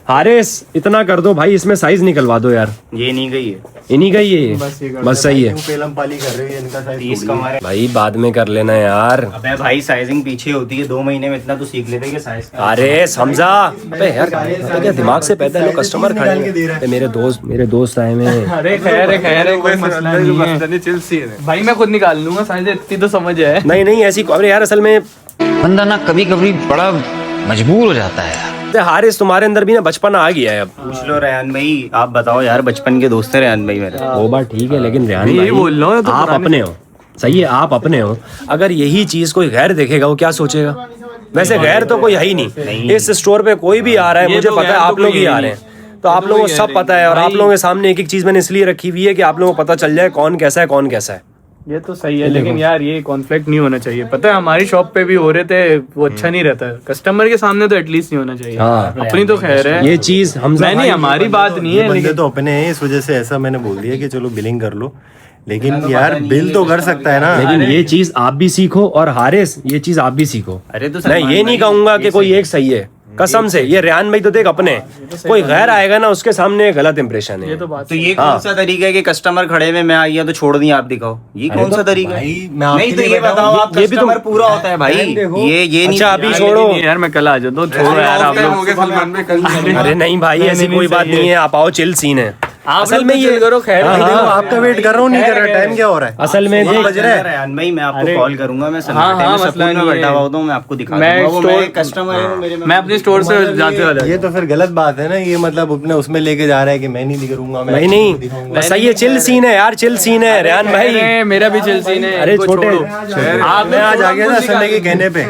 हारिस इतना कर दो भाई, इसमें साइज निकलवा दो यार।
ये नहीं गई है,
इन्हीं का ही है ये, बस सही है।
पेलम पाली कर रहे हो, इनका साइज
30 का हमारे।
भाई बाद में कर लेना यार।
अबे भाई साइजिंग पीछे होती है, 2 महीने में इतना तो सीख लेते कि साइज का।
अरे समझा। अबे यार पता क्या दिमाग से पैदा लो, कस्टमर खड़े हैं। मेरे दोस्त आए हुए हैं।
अरे खैर है कोई मसला नहीं है भाई, मैं खुद निकाल लूंगा साइज, इतनी तो समझ है।
नहीं ऐसी, अरे यार असल में
बंदा ना कभी कभी बड़ा मजबूर हो जाता है।
हारिस तुम्हारे अंदर भी ना बचपन आ गया है अब।
पूछ लो रेहान भाई, आप बताओ यार, बचपन के दोस्त है रेहान भाई मेरे।
वो बात ठीक है, लेकिन रेहान
यही बोल रहा हूँ, तो
आप अपने हो। सही है, आप अपने हो। अगर यही चीज कोई गैर देखेगा वो क्या सोचेगा? वैसे गैर तो कोई है ही नहीं इस स्टोर पे, कोई भी आ रहा है, मुझे पता है आप लोग ही आ रहे हैं, तो आप लोगों को सब पता है। और आप लोगों के सामने एक एक चीज मैंने इसलिए रखी हुई है कि आप लोगों को पता चल जाए कौन कैसा है कौन कैसा है।
ये तो सही है, लेकिन यार ये कॉन्फ्लिक्ट नहीं होना चाहिए। पता है हमारी शॉप पे भी हो रहे थे, वो अच्छा नहीं रहता है। कस्टमर के सामने तो एटलीस्ट नहीं होना चाहिए।
हाँ।
अपनी तो खैर है,
ये चीज हम
नहीं, हमारी बात नहीं है।
बंदे तो अपने हैं, इस वजह से ऐसा मैंने बोल दिया कि चलो बिलिंग कर लो, लेकिन यार बिल तो कर सकता है ना।
लेकिन ये चीज आप भी सीखो, और हारिस ये चीज आप भी सीखो।
अरे तो
मैं ये नहीं कहूंगा कि कोई एक सही है, कसम से। ये रेहान भाई तो देख अपने, कोई गैर आएगा ना उसके सामने गलत इंप्रेशन है।
तो ये कौन सा तरीका है कि कस्टमर खड़े में मैं आई है तो छोड़ दिया आप दिखाओ? ये कौन सा तरीका है? नहीं तो ये बताओ आप,
ये भी तो
कस्टमर पूरा होता है भाई। ये नहीं।
अच्छा अभी छोड़ो
यार, मैं कल आ जाता हूँ, छोड़ो यार आप लोग।
अरे नहीं भाई, ऐसी कोई बात नहीं है, आप आओ, चिल सीन है।
आप
असल
लोग
में
तो
ये
chill करो, खैर
हाँ,
देखो,
हाँ,
आपका वेट कर रहा हूँ, नहीं कर रहा, टाइम क्या हो रहा है?
असल में देख
बज रहा है।
रेहान भाई मैं आपको
अरे,
कॉल करूंगा, मैं
हाँ, हाँ,
सन्नाटे
मसला
में
नहीं
बैठा
है।
हुआ हूँ, मैं आपको दिखा
मैं
दूंगा, वो
स्टोर-
मेरे कस्टमर है, मेरे
मैं अपने स्टोर से जाते वाला
ये तो फिर गलत बात है ना, ये मतलब अपने उसमें लेके जा रहा है कि मैं नहीं दिखाऊंगा, मैं
नहीं
आपको
नहीं
दिखाऊंगा।
सही है, चिल सीन है यार, चिल सीन है रेहान भाई।
मेरा भी चिल सीन है।
अरे
इनको
छोटे
छोड़ो।
आप मैं आज आ गया ना संडे के कहने पे,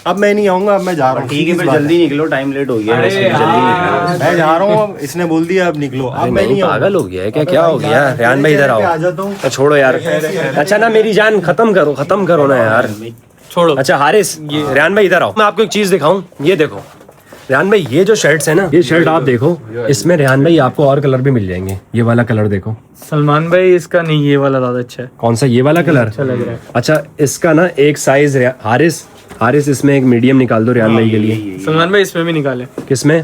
अब मैं नहीं आऊंगा, अब मैं जा रहा हूँ।
ठीक है, फिर जल्दी निकलो, टाइम लेट हो गया,
अरे
वैसे भी जल्दी निकलो।
मैं जा रहा हूँ, इसने बोल दिया अब निकलो, अब मैं नहीं
पागल हो गया है क्या, क्या हो गया रेहान भाई, इधर
आ
आओ।
जाता हूँ।
तो छोड़ो यार, अच्छा ना मेरी जान खत्म करो ना यार,
छोड़ो।
अच्छा हारिस, रेहान भाई इधर आओ, मैं आपको एक चीज दिखाऊं, ये देखो रेहान भाई, ये जो शर्ट्स है ना, ये शर्ट आप देखो, इसमें रेहान भाई आपको और कलर भी मिल जाएंगे, ये वाला कलर देखो।
सलमान भाई इसका नहीं, ये वाला ज्यादा अच्छा है।
कौन सा, ये वाला कलर
अच्छा लग रहा है।
अच्छा इसका ना एक साइज, हारिस इसमें एक मीडियम निकाल दो रेहान भाई के लिए।
सलमान भाई इसमें भी निकाले।
किसमें?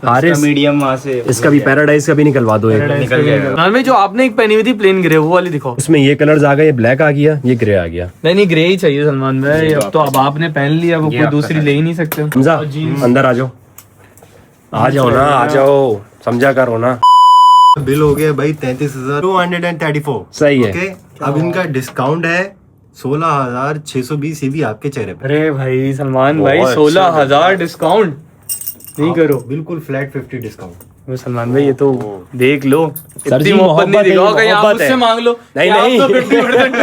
हारिस,
मीडियम वहाँ से
इसका भी पैराडाइज का भी निकलवा दो एक।
निकल जाएगा।
सलमान भाई जो आपने एक पहनी हुई थी प्लेन ग्रे, वो वाली दिखाओ।
उसमें ये कलर्स आ गए, ये ब्लैक आ गया, ये ग्रे आ गया।
नहीं ग्रे ही चाहिए सलमान भाई, अब तो अब आपने पहन लिया, वो कोई दूसरी ले ही नहीं सकते।
समझा? अंदर आ जाओ, आ जाओ ना, आ जाओ, समझा करो ना।
बिल हो गया भाई 33,234।
सही है।
ओके, अब इनका डिस्काउंट है 16,620, ये भी आपके चेहरे पे।
अरे भाई सलमान भाई 16,000 डिस्काउंट नहीं करो।
बिल्कुल फ्लैट 50 डिस्काउंट।
वो सलमान भाई ये तो देख लो,
सर जी,
इतनी मोहब्बत नहीं
मोहब्बत है,
दिखाओ, कहीं आप
मोहब्बत
मुझसे
है।
मांग लो।
नहीं,
कि आप
नहीं।
तो 50%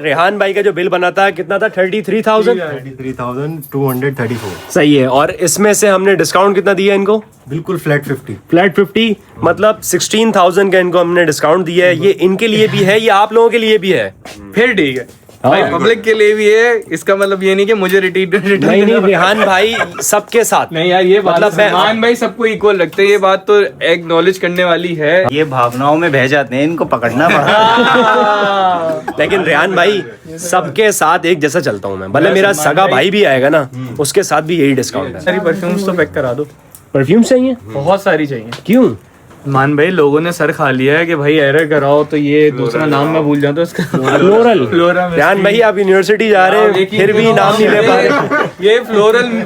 रेहान भाई का जो बिल बना था कितना था? 33,000।
33,234।
सही है, और इसमें से हमने डिस्काउंट कितना दिया इनको?
बिल्कुल फ्लैट 50।
फ्लैट 50, मतलब 16,000 का इनको हमने डिस्काउंट दिया है। ये इनके लिए भी है, ये आप लोगों के लिए भी है।
फिर ठीक है भाई, पब्लिक के लिए भी है, इसका मतलब ये नहीं कि मुझे रिटर्न
नहीं नहीं रेहान भाई, सबके साथ।
नहीं यार, ये बात
मतलब मैं-
सलमान भाई सबको इक्वल रखते हैं, ये बात तो एक्नॉलेज करने वाली है।
ये भावनाओं में बह जाते हैं, इनको पकड़ना पड़ा।
लेकिन रेहान भाई सबके साथ एक जैसा चलता हूँ मैं, भले मेरा सगा भाई भी आएगा ना, उसके साथ भी यही डिस्काउंट है।
सारी परफ्यूम्स तो पैक करा दो।
परफ्यूम चाहिए?
बहुत सारी चाहिए।
क्यों?
मान भाई लोगों ने सर खा लिया है कि भाई एरर कराओ, तो ये दूसरा नाम मैं भूल जाता हूँ इसका।
फ्लोरल।
फ्लोरल।
रेहान भाई आप यूनिवर्सिटी जा रहे हैं, फिर भी नाम नहीं ले पा रहे।
ये फ्लोरल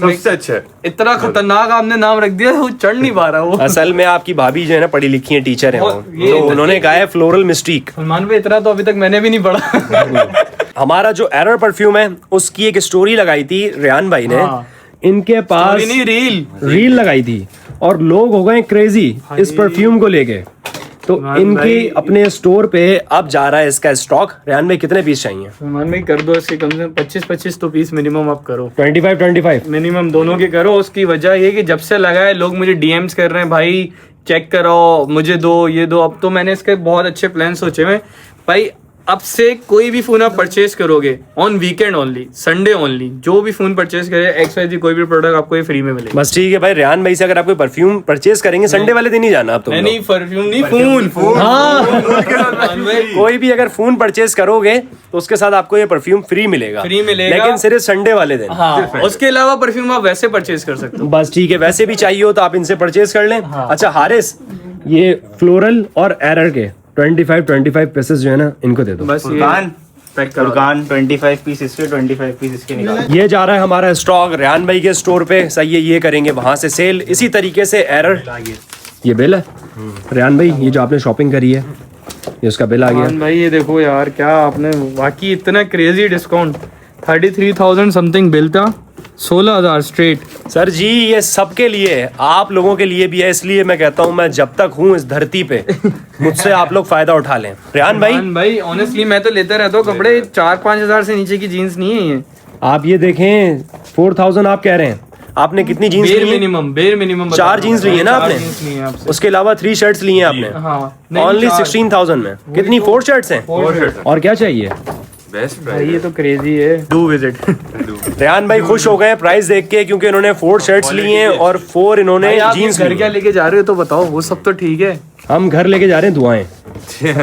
सबसे अच्छा है। इतना खतरनाक आपने नाम रख दिया, वो चढ़ नहीं पा रहा वो।
असल में आपकी भाभी जो है ना, पढ़ी लिखी है, टीचर है वो,
ये
तो उन्होंने कहा है फ्लोरल मिस्टीक।
सलमान भाई इतना तो अभी तक मैंने भी नहीं पढ़ा।
हमारा जो एरर परफ्यूम है उसकी एक स्टोरी लगाई थी रेहान भाई ने।
हाँ।
इनके पास
नहीं
रील लगाई थी और लोग हो गए क्रेजी इस परफ्यूम को लेके, तो इनकी अपने स्टोर पे अब जा रहा है इसका स्टॉक। रेहान भाई कितने पीस चाहिए?
सलमान भाई कर दो इसके कम से कम 25-25 तो पीस मिनिमम आप करो।
25
मिनिमम दोनों के करो। उसकी वजह ये कि जब से लगा है लोग मुझे डीएम्स कर रहे हैं, भाई चेक करो, मुझे दो, ये दो। अब तो मैंने इसके बहुत अच्छे प्लान सोचे हुए भाई। अब से कोई भी फोन आप परचेज करोगे on weekend only, Sunday only, जो भी फोन परचेज करे XYZ कोई भी प्रोडक्ट आपको ये फ्री में मिलेगा।
बस ठीक है भाई, रेहान भाई से अगर आप कोई परफ्यूम परचेज करेंगे संडे वाले दिन ही जाना आप।
नहीं परफ्यूम नहीं, फोन।
हाँ कोई भी अगर फोन परचेज करोगे तो उसके साथ आपको ये परफ्यूम फ्री मिलेगा, लेकिन सिर्फ संडे वाले दिन।
हाँ, उसके अलावा परफ्यूम आप वैसे परचेज कर सकते हो।
बस ठीक है, वैसे भी चाहिए हो तो आप इनसे परचेज कर लें। अच्छा हारिस, ये फ्लोरल और एरर के 25 पीसेस जो है ना, इनको दे दो।
बस
फुरकान 25 पीस इसके, 25 पीस इसके निकाल।
ये जा रहा है हमारा स्टॉक रेहान भाई के स्टोर पे। सही है, ये करेंगे वहां से सेल। इसी तरीके से एरर, ये बिल है रेहान भाई, ये जो आपने शॉपिंग करी है, ये उसका बिल आ गया।
भाई ये देखो यार, क्या आपने वाकई इतना क्रेजी डिस्काउंट। 33,000 समथिंग बिल था, 16,000 स्ट्रेट।
सर जी ये सबके लिए है, आप लोगों के लिए भी है, इसलिए मैं कहता हूँ मैं जब तक हूँ इस धरती पे मुझसे आप लोग फायदा उठा लें। रेहान भाई
ऑनेस्टली मैं तो लेता रहता हूँ कपड़े, 4-5 हजार से नीचे की जीन्स नहीं है ये।
आप ये देखें 4,000 आप कह रहे हैं, आपने कितनी जीन्स ली है?
बेर मिनिमम
4 जीन्स ली है ना आपने, उसके अलावा 3 शर्ट्स ली हैं आपने, ओनली 16,000 में। कितनी 4 शर्ट्स हैं? और क्या चाहिए?
बेस्ट भाई, ये तो क्रेजी है। Do visit.
रेहान भाई खुश हो गए प्राइस देख के, क्योंकि इन्होंने 4 शर्ट्स ली हैं और 4 इन्होंने जीन्स
घर क्या लेके जा रहे हो तो बताओ, वो सब तो ठीक है।
हम घर लेके जा रहे हैं दुआएं।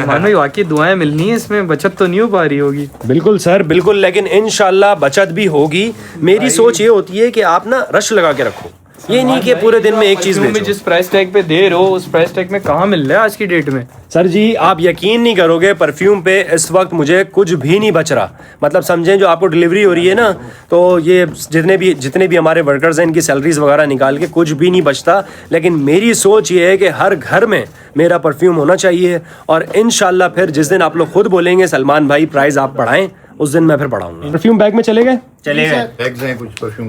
भाई वाकई दुआएं मिलनी है, इसमें बचत तो नहीं हो पा रही होगी।
बिल्कुल सर बिल्कुल, लेकिन इंशाल्लाह बचत भी होगी। मेरी सोच ये होती है कि आप ना रश लगा के रखो, ये नहीं कि पूरे दिन में एक चीज
में
बेचो।
जिस प्राइस टैग पे दे रहे हो उस प्राइस टैग में कहाँ मिल रहा है आज की डेट में?
सर जी आप यकीन नहीं करोगे, परफ्यूम पे इस वक्त मुझे कुछ भी नहीं बच रहा। मतलब समझें जो आपको डिलीवरी हो रही है ना, तो ये जितने भी हमारे वर्कर्स हैं इनकी सैलरीज वगैरह निकाल के कुछ भी नहीं बचता। लेकिन मेरी सोच ये है कि हर घर में मेरा परफ्यूम होना चाहिए, और इंशाल्लाह फिर जिस दिन आप लोग खुद बोलेंगे सलमान भाई प्राइस आप बढ़ाएं, उस दिन मैं फिर बढ़ाऊंगा। परफ्यूम बैग में चले गए?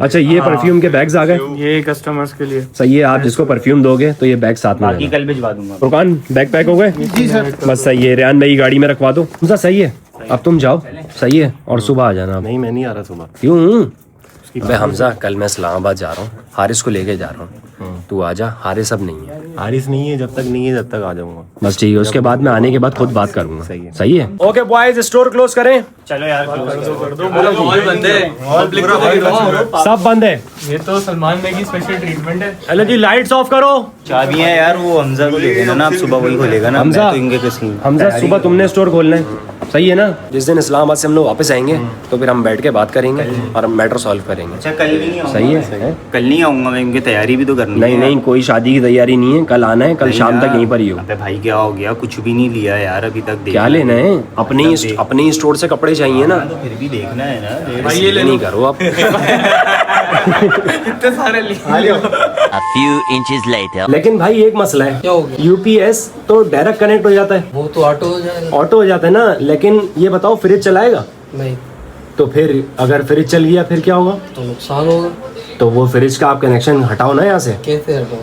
अच्छा ये परफ्यूम के बैग्स आ गए,
ये कस्टमर्स के लिए
सही है। आप जिसको परफ्यूम दोगे तो ये बैग साथ में
बाकी कल भिजवा दूंगा।
फुरकान बैग पैक हो गए? जी सर। बस सही है, रेहान भाई गाड़ी में रखवा दो। हमजा सही है, अब तुम जाओ। सही है, और सुबह आ जाना।
नहीं मैं नहीं आ रहा सुबह।
क्यों? अबे हमजा कल मैं इस्लामाबाद जा रहा हूँ, हारिस को लेके जा रहा हूँ, तू आजा। हारिस अब नहीं है,
हारिस नहीं है, जब तक नहीं है जब तक आ जाऊंगा।
बस ठीक है, उसके बाद मैं आने के बाद खुद बात करूंगा।
सही है।
सही है। ओके बॉयज स्टोर क्लोज करें।
चलो यार
सब बंद है।
ये तो सलमान भाई की स्पेशल ट्रीटमेंट है।
हेलो जी लाइट्स ऑफ करो।
चाबियां यार वो हमजा को दे देना ना, आप सुबह वही खोलेगा ना।
हमजा
मैं तो इनके किसी
हमजा सुबह तुमने स्टोर खोलना है, सही है ना? जिस दिन इस्लामाबाद से हम लोग वापस आएंगे तो फिर हम बैठ के बात करेंगे और हम मैटर सॉल्व करेंगे।
अच्छा कल भी नहीं आऊंगा।
सही है?
कल नहीं आऊंगा मैं, इनकी तैयारी भी तो करनी
नहीं
है।
नहीं कोई शादी की तैयारी नहीं है, कल आना है, कल शाम तक यहीं पर ही हो।
अबे भाई क्या हो गया, कुछ भी नहीं लिया यार अभी तक।
क्या लेना है? अपने ही स्टोर से कपड़े चाहिए ना।
तो फिर भी देखना है ना
भाई ये नहीं करो आप।
कितने सारे
A few inches later.
लेकिन भाई एक मसला है,
क्या हो गया?
यूपीएस तो डायरेक्ट कनेक्ट हो जाता है,
वो तो ऑटो हो जाएगा।
ऑटो हो जाता है ना। लेकिन ये बताओ फ्रिज चलाएगा?
नहीं
तो फिर अगर फ्रिज चल गया फिर क्या होगा?
तो नुकसान होगा।
तो वो फ्रिज का आप कनेक्शन हटाओ ना यहाँ से।
कैसे हटाओ?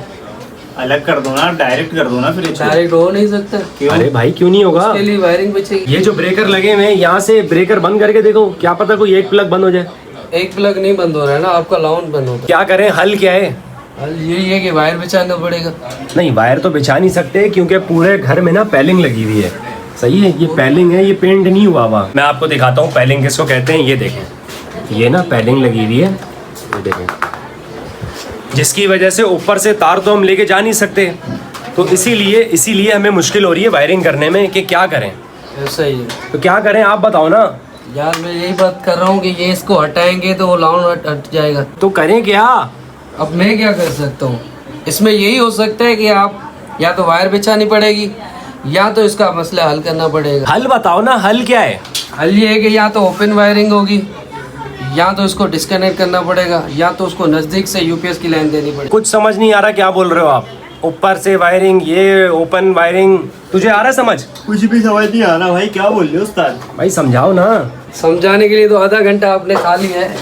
अलग कर दो ना, डायरेक्ट कर दो ना फ्रिज को।
डायरेक्ट हो नहीं सकता।
अरे भाई क्यों नहीं होगा?
उसके लिए वायरिंग बचेगी।
ये जो ब्रेकर लगे हुए हैं यहाँ से ब्रेकर बंद करके देखो, क्या पता कोई एक प्लग बंद हो जाए।
एक प्लग नहीं बंद हो रहा है ना, आपका लाउन बंद होगा।
क्या करें? हल क्या है?
यही है कि वायर बिछाना पड़ेगा।
नहीं वायर तो बिछा नहीं सकते क्योंकि पूरे घर में ना पैलिंग लगी हुई है। सही है, ये पैलिंग है, ये पेंट नहीं हुआ हुआ। मैं आपको दिखाता हूँ पैलिंग किसको कहते हैं। ये देखें, ये ना पैलिंग लगी हुई है, ये देखें, जिसकी वजह से ऊपर से तार तो हम लेके जा नहीं सकते। तो इसीलिए हमें मुश्किल हो रही है वायरिंग करने में कि क्या करें।
ऐसा ही है।
तो क्या करें आप बताओ ना।
यार मैं यही बात कर रहा हूँ कि ये इसको हटाएंगे तो वो लाउन हट जाएगा।
तो करें क्या?
अब मैं क्या कर सकता हूँ इसमें? यही हो सकता है कि आप या तो वायर बिछानी पड़ेगी या तो इसका मसला हल करना पड़ेगा।
हल बताओ ना, हल क्या है?
हल ये है कि या तो ओपन वायरिंग होगी या तो इसको डिस्कनेक्ट करना पड़ेगा या तो उसको नज़दीक से यूपीएस की लाइन देनी पड़ेगी।
कुछ समझ नहीं आ रहा क्या बोल रहे हो आप। ऊपर से वायरिंग, ये ओपन वायरिंग, तुझे आ रहा है समझ?
कुछ भी समझ नहीं आ रहा भाई, क्या बोल रहे हो उस्ताद?
भाई समझाओ ना।
समझाने के लिए तो आधा घंटा आपने खा लिया है,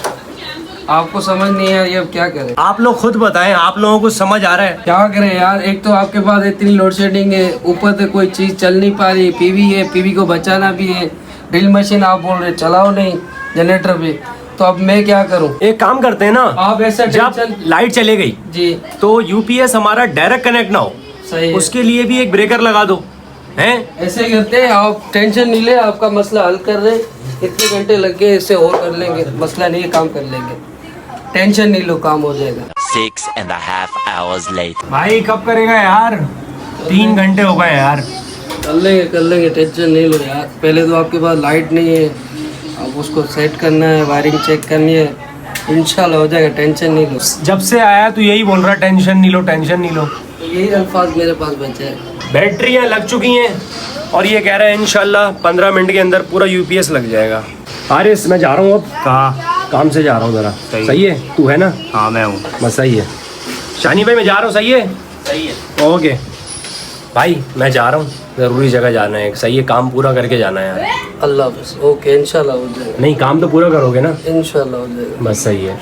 आपको समझ नहीं है। ये अब क्या करें?
आप लोग खुद बताएं, आप लोगों को समझ आ रहा है?
क्या करें यार, एक तो आपके पास इतनी लोड शेडिंग है, ऊपर से कोई चीज़ चल नहीं पा रही, पीवी है, पीवी को बचाना भी है, ड्रिल मशीन आप बोल रहे चलाओ नहीं जनरेटर पे, तो अब मैं क्या करूं?
एक काम करते हैं ना,
आप ऐसा
जब लाइट चले गई
जी
तो यूपीएस हमारा डायरेक्ट कनेक्ट ना हो,
सही है।
उसके लिए भी एक ब्रेकर लगा दो, हैं?
ऐसे करते हैं, आप टेंशन नहीं ले, आपका मसला हल कर रहे हैं, इतने घंटे लग गए, इससे और कर लेंगे, मसला नहीं है, काम कर लेंगे, टेंशन नहीं लो, काम हो जाएगा।
6.5 hours later.
भाई कब करेगा यार? 3 घंटे हो गए यार।
कर लेंगे, टेंशन नहीं लो यार। पहले तो आपके पास लाइट नहीं है, अब उसको सेट करना है, वायरिंग चेक करनी है, इंशाल्लाह हो जाएगा, टेंशन नहीं लो।
जब से आया तो यही बोल रहा टेंशन नहीं लो, टेंशन नहीं लो।
तो यही अल्फाज मेरे पास बचे हैं।
बैटरियाँ लग चुकी हैं और ये कह रहा है इंशाल्लाह 15 मिनट के अंदर पूरा यूपीएस लग जाएगा। हारिस मैं जा रहा हूँ अब,
कहाँ?
काम से जा रहा हूँ जरा। सही है? तू है ना?
हाँ मैं हूँ।
बस सही है। शानी भाई मैं जा रहा हूँ, सही है?
सही है।
ओके भाई मैं जा रहा हूँ, ज़रूरी जगह जाना है। सही है, काम पूरा करके जाना है यार।
अल्लाह हाफ़िज़। ओके इंशाल्लाह हो जाएगा।
नहीं काम तो पूरा करोगे ना?
इंशाल्लाह हो जाएगा।
बस सही है।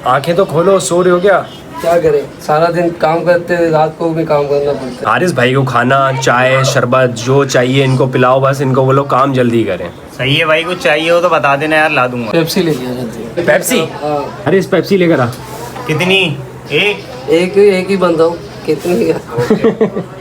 आंखें तो खोलो, सो रहे हो क्या?
क्या करें, सारा दिन काम करते हैं, रात को भी काम करना पड़ता है।
हारिस भाई को खाना, चाय, शरबत जो चाहिए इनको पिलाओ, बस इनको बोलो काम जल्दी करें।
सही है भाई, कुछ चाहिए हो तो बता देना यार, ला दूंगा।
पेप्सी ले लिया जल्दी।
पेप्सी?
हाँ।
हारिस पेप्सी लेकर आ।
कितनी? एक?
एक ही बंदा हूँ, कितनी का?